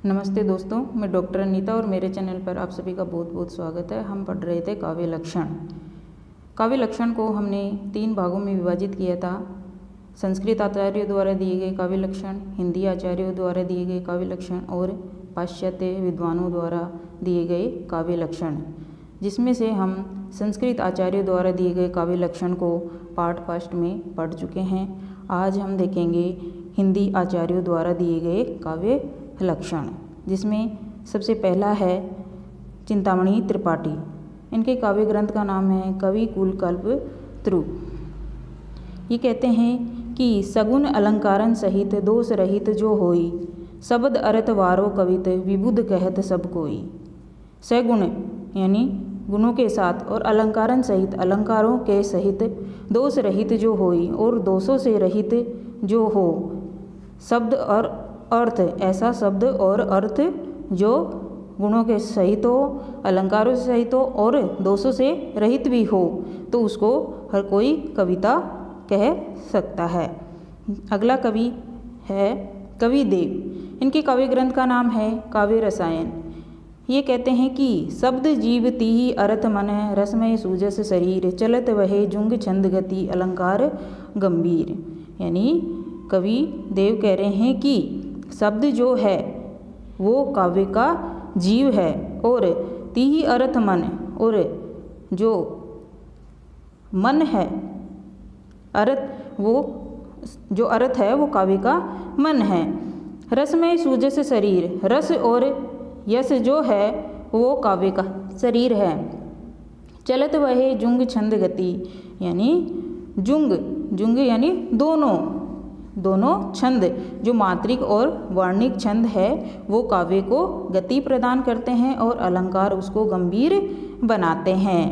नमस्ते दोस्तों, मैं डॉक्टर अनीता और मेरे चैनल पर आप सभी का बहुत बहुत स्वागत है। हम पढ़ रहे थे काव्य लक्षण। काव्य लक्षण को हमने 3 भागों में विभाजित किया था। संस्कृत आचार्यों द्वारा दिए गए काव्य लक्षण, हिंदी आचार्यों द्वारा दिए गए काव्य लक्षण और पाश्चात्य विद्वानों द्वारा दिए गए काव्य लक्षण, जिसमें से हम संस्कृत आचार्यों द्वारा दिए गए काव्य लक्षण को पाठ फर्स्ट में पढ़ चुके हैं। आज हम देखेंगे हिंदी आचार्यों द्वारा दिए गए काव्य लक्षण, जिसमें सबसे पहला है चिंतामणि त्रिपाठी। इनके काव्य ग्रंथ का नाम है कवि कुलकल्पतरु। ये कहते हैं कि सगुण अलंकारन सहित दोष रहित जो होई, शब्द अर्थ वारो कवित विबुध कहत सब कोई। सगुण यानी गुणों के साथ और अलंकारन सहित अलंकारों के सहित दोष रहित जो होई और दोषों से रहित जो हो, शब्द और अर्थ, ऐसा शब्द और अर्थ जो गुणों के सहित हो, अलंकारों से सहित हो और दोषों से रहित भी हो, तो उसको हर कोई कविता कह सकता है। अगला कवि है कवि देव। इनके काव्य ग्रंथ का नाम है काव्य रसायन। ये कहते हैं कि शब्द जीव तीहि अर्थ मन रसमय सूजस शरीर, चलत वहे जुंग छंद गति अलंकार गंभीर। यानी कवि देव कह रहे हैं कि शब्द जो है वो काव्य का जीव है और तीहि अर्थ मन, और जो मन है अर्थ, वो जो अर्थ है वो काव्य का मन है। रसमय सूजस शरीर, रस और यश जो है वो काव्य का शरीर है। चलत वहे जुंग छंद गति, यानी जुंग यानी दोनों छंद, जो मात्रिक और वर्णिक छंद है वो काव्य को गति प्रदान करते हैं और अलंकार उसको गंभीर बनाते हैं।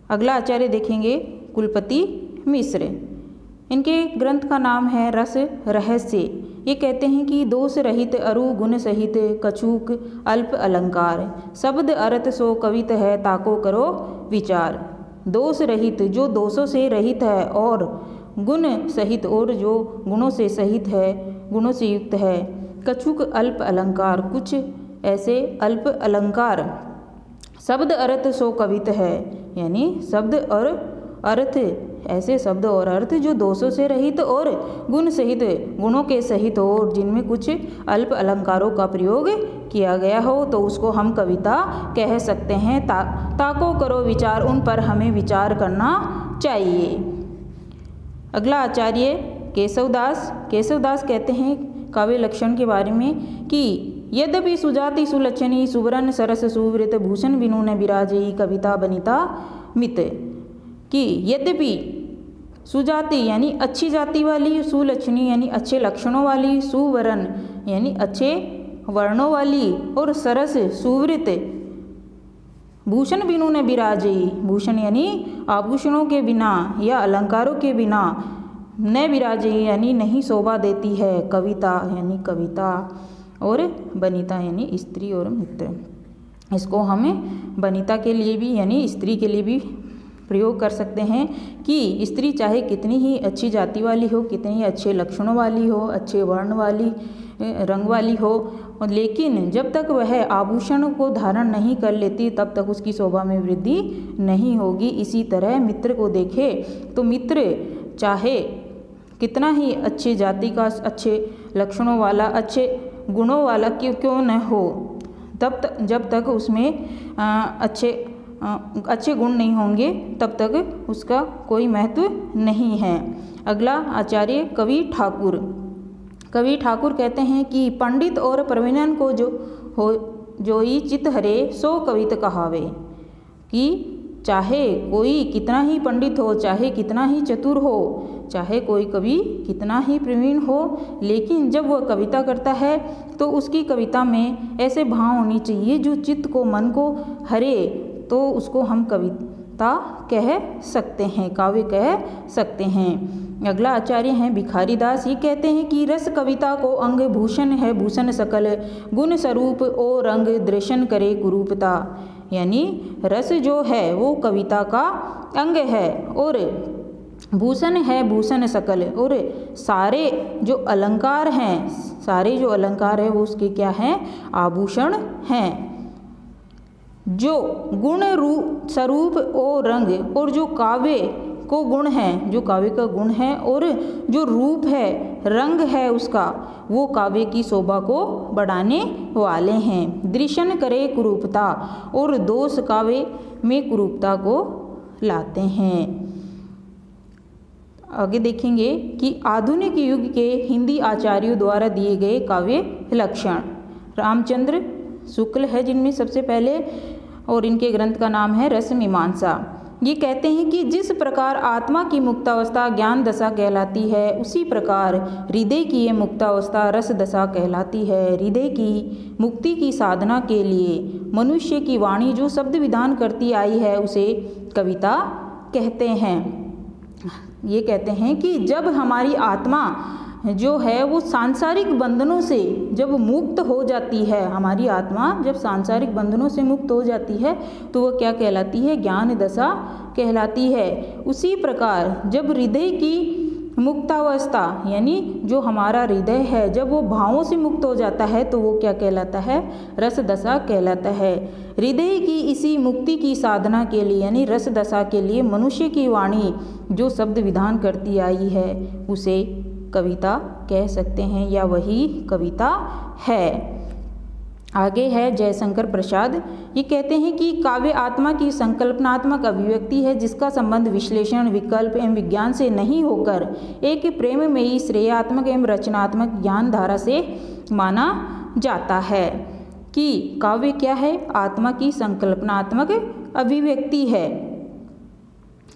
अगला आचार्य देखेंगे कुलपति मिश्र। इनके ग्रंथ का नाम है रस रहस्य। ये कहते हैं कि दोष रहित अरु गुण सहित कछुक अल्प अलंकार, शब्द अर्थ सो कवित है ताको करो विचार। दोष रहित जो दोषों से रहित है और गुण सहित और जो गुणों से सहित है, गुणों से युक्त है। कछुक अल्प अलंकार, कुछ ऐसे अल्प अलंकार। शब्द अर्थ सो कवित है, यानी शब्द और अर्थ, ऐसे शब्द और अर्थ जो दोषों से रहित और गुण सहित, गुणों के सहित हो और जिनमें कुछ अल्प अलंकारों का प्रयोग किया गया हो, तो उसको हम कविता कह सकते हैं। ताको करो विचार, उन पर हमें विचार करना चाहिए। अगला आचार्य केशवदास। केशवदास कहते हैं काव्य लक्षण के बारे में कि यद्यपि सुजाति सुलक्षणी सुवर्ण सरस सुवृत भूषण विनु न विराजई कविता बनिता मित। कि यद्यपि सुजाति यानी अच्छी जाति वाली, सुलक्षणी यानी अच्छे लक्षणों वाली, सुवर्ण यानी अच्छे वर्णों वाली और सरस सुवृत, भूषण बिनु न विराजई, भूषण यानी आभूषणों के बिना या अलंकारों के बिना, न विराजई यानी नहीं शोभा देती है, कविता यानी कविता, और बनिता यानी स्त्री और मित्र। इसको हमें बनिता के लिए भी यानी स्त्री के लिए भी प्रयोग कर सकते हैं कि स्त्री चाहे कितनी ही अच्छी जाति वाली हो, कितनी ही अच्छे लक्षणों वाली हो, अच्छे वर्ण वाली, रंग वाली हो, लेकिन जब तक वह आभूषण को धारण नहीं कर लेती तब तक उसकी शोभा में वृद्धि नहीं होगी। इसी तरह मित्र को देखे तो मित्र चाहे कितना ही अच्छी जाति का, अच्छे लक्षणों वाला, अच्छे गुणों वाला क्यों न हो, जब तक उसमें अच्छे गुण नहीं होंगे तब तक उसका कोई महत्व नहीं है। अगला आचार्य कवि ठाकुर। कवि ठाकुर कहते हैं कि पंडित और प्रवीणन को जो ही चित हरे सो कवित कहावे। कि चाहे कोई कितना ही पंडित हो, चाहे कितना ही चतुर हो, चाहे कोई कवि कितना ही प्रवीण हो, लेकिन जब वह कविता करता है तो उसकी कविता में ऐसे भाव होनी चाहिए जो चित्त को, मन को हरे, तो उसको हम कविता कह सकते हैं, काव्य कह सकते हैं। अगला आचार्य हैं भिखारी दास। ये कहते हैं कि रस कविता को अंग भूषण है भूषण सकल, गुण स्वरूप ओ रंग दृशन करे कुरूपता। यानी रस जो है वो कविता का अंग है और भूषण है भूषण सकल, और सारे जो अलंकार हैं, सारे जो अलंकार है वो उसके क्या हैं, आभूषण हैं। जो गुण रूप स्वरूप और रंग और जो काव्य को गुण है, जो काव्य का गुण है और जो रूप है, रंग है उसका, वो काव्य की शोभा को बढ़ाने वाले हैं। दृशन करे कुरूपता और दोष काव्य में कुरूपता को लाते हैं। आगे देखेंगे कि आधुनिक युग के हिंदी आचार्यों द्वारा दिए गए काव्य लक्षण। रामचंद्र शुक्ल है जिनमें सबसे पहले, और इनके ग्रंथ का नाम है रस मीमांसा। ये कहते हैं कि जिस प्रकार आत्मा की मुक्तावस्था ज्ञान दशा कहलाती है, उसी प्रकार हृदय की ये मुक्तावस्था रस दशा कहलाती है। हृदय की मुक्ति की साधना के लिए मनुष्य की वाणी जो शब्द विधान करती आई है उसे कविता कहते हैं। ये कहते हैं कि जब हमारी आत्मा जो है वो सांसारिक बंधनों से जब मुक्त हो जाती है, हमारी आत्मा जब सांसारिक बंधनों से मुक्त हो जाती है तो वो क्या कहलाती है, ज्ञान दशा कहलाती है। उसी प्रकार जब हृदय की मुक्तावस्था यानी जो हमारा हृदय है जब वो भावों से मुक्त हो जाता है तो वो क्या कहलाता है, रस दशा कहलाता है। हृदय की इसी मुक्ति की साधना के लिए यानी रस दशा के लिए मनुष्य की वाणी जो शब्द विधान करती आई है उसे कविता कह सकते हैं या वही कविता है। आगे है जयशंकर प्रसाद। ये कहते हैं कि काव्य आत्मा की संकल्पनात्मक अभिव्यक्ति है जिसका संबंध विश्लेषण, विकल्प एवं विज्ञान से नहीं होकर एक प्रेममयी श्रेयात्मक एवं रचनात्मक ज्ञान धारा से माना जाता है। कि काव्य क्या है, आत्मा की संकल्पनात्मक अभिव्यक्ति है,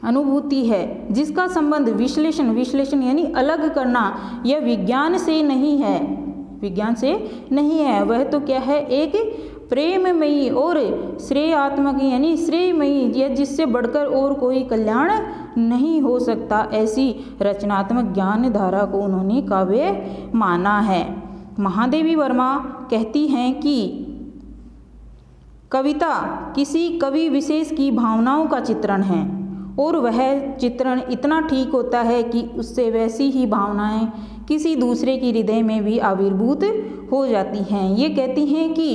अनुभूति है जिसका संबंध विश्लेषण यानी अलग करना या विज्ञान से नहीं है, विज्ञान से नहीं है। वह तो क्या है, एक प्रेममयी और श्रेयात्मक यानी श्रेयमयी या जिससे बढ़कर और कोई कल्याण नहीं हो सकता, ऐसी रचनात्मक ज्ञान धारा को उन्होंने काव्य माना है। महादेवी वर्मा कहती हैं कि कविता किसी कवि विशेष की भावनाओं का चित्रण है और वह चित्रण इतना ठीक होता है कि उससे वैसी ही भावनाएं किसी दूसरे की हृदय में भी आविर्भूत हो जाती हैं। ये कहती हैं कि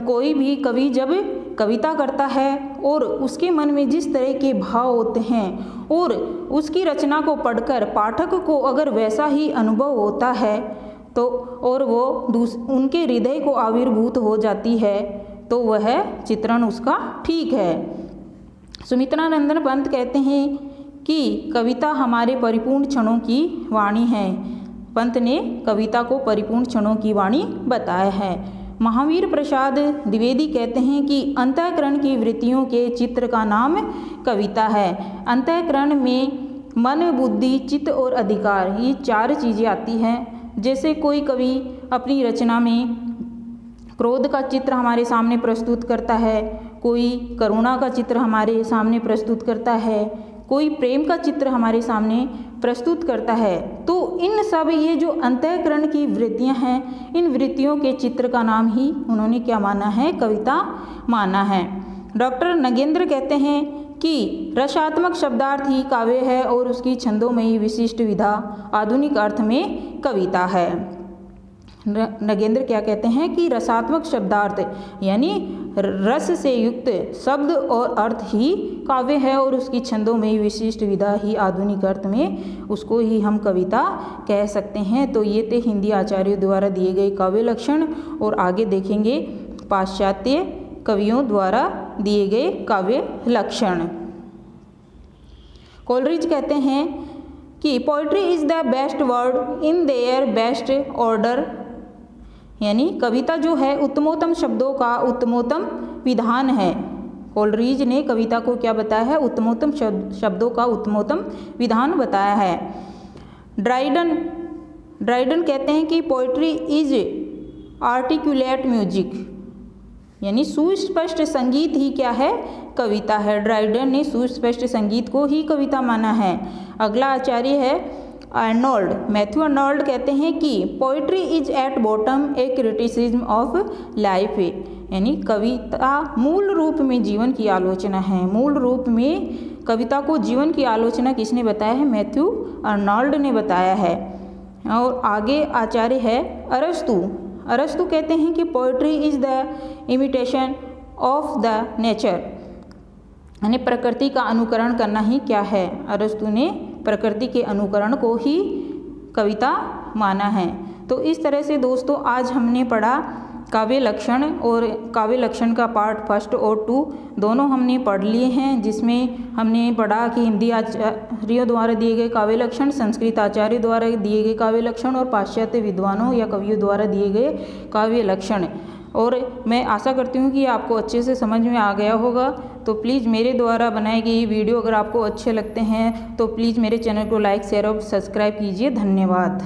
कोई भी कवि जब कविता करता है और उसके मन में जिस तरह के भाव होते हैं और उसकी रचना को पढ़कर पाठक को अगर वैसा ही अनुभव होता है तो और वो उनके हृदय को आविर्भूत हो जाती है तो वह चित्रण उसका ठीक है। सुमित्रानंदन पंत कहते हैं कि कविता हमारे परिपूर्ण क्षणों की वाणी है। पंत ने कविता को परिपूर्ण क्षणों की वाणी बताया है। महावीर प्रसाद द्विवेदी कहते हैं कि अंतःकरण की वृत्तियों के चित्र का नाम कविता है। अंतःकरण में मन, बुद्धि, चित्त और अधिकार ये चार चीज़ें आती हैं। जैसे कोई कवि अपनी रचना में क्रोध का चित्र हमारे सामने प्रस्तुत करता है, कोई करुणा का चित्र हमारे सामने प्रस्तुत करता है, कोई प्रेम का चित्र हमारे सामने प्रस्तुत करता है, तो इन सब ये जो अंतःकरण की वृत्तियां हैं, इन वृत्तियों के चित्र का नाम ही उन्होंने क्या माना है, कविता माना है। डॉक्टर नगेंद्र कहते हैं कि रसात्मक शब्दार्थ ही काव्य है और उसकी छंदोमयी विशिष्ट विधा आधुनिक अर्थ में कविता है। नगेंद्र क्या कहते हैं कि रसात्मक शब्दार्थ यानी रस से युक्त शब्द और अर्थ ही काव्य है और उसकी छंदोमयी विशिष्ट विधा ही आधुनिक अर्थ में उसको ही हम कविता कह सकते हैं। तो ये थे हिंदी आचार्यों द्वारा दिए गए काव्य लक्षण। और आगे देखेंगे पाश्चात्य कवियों द्वारा दिए गए काव्य लक्षण। कोलरिज कहते हैं कि poetry is the best word in their best order, यानी कविता जो है उत्तमोत्तम शब्दों का उत्तमोत्तम विधान है। कोलरिज ने कविता को क्या बताया है, उत्तमोत्तम शब्दों का उत्तमोत्तम विधान बताया है। ड्राइडन कहते हैं कि पोइट्री इज आर्टिकुलेट म्यूजिक, यानी सुस्पष्ट संगीत ही क्या है, कविता है। ड्राइडन ने सुस्पष्ट संगीत को ही कविता माना है। अगला आचार्य है अर्नोल्ड। मैथ्यू अर्नोल्ड कहते हैं कि poetry is at bottom A criticism of life, यानी कविता मूल रूप में जीवन की आलोचना है। मूल रूप में कविता को जीवन की आलोचना किसने बताया है, मैथ्यू अर्नोल्ड ने बताया है। और आगे आचार्य है अरस्तु। अरस्तु कहते हैं कि poetry is the imitation of the nature, यानी प्रकृति का अनुकरण करना ही क्या है। अरस्तु ने प्रकृति के अनुकरण को ही कविता माना है। तो इस तरह से दोस्तों आज हमने पढ़ा काव्य लक्षण, और काव्य लक्षण का पार्ट 1 और 2 दोनों हमने पढ़ लिए हैं, जिसमें हमने पढ़ा कि हिंदी आचार्यों द्वारा दिए गए काव्य लक्षण, संस्कृत आचार्य द्वारा दिए गए काव्य लक्षण और पाश्चात्य विद्वानों या कवियों द्वारा दिए गए काव्य लक्षण। और मैं आशा करती हूँ कि आपको अच्छे से समझ में आ गया होगा। तो प्लीज़ मेरे द्वारा बनाई गई वीडियो अगर आपको अच्छे लगते हैं तो प्लीज़ मेरे चैनल को लाइक, शेयर और सब्सक्राइब कीजिए। धन्यवाद।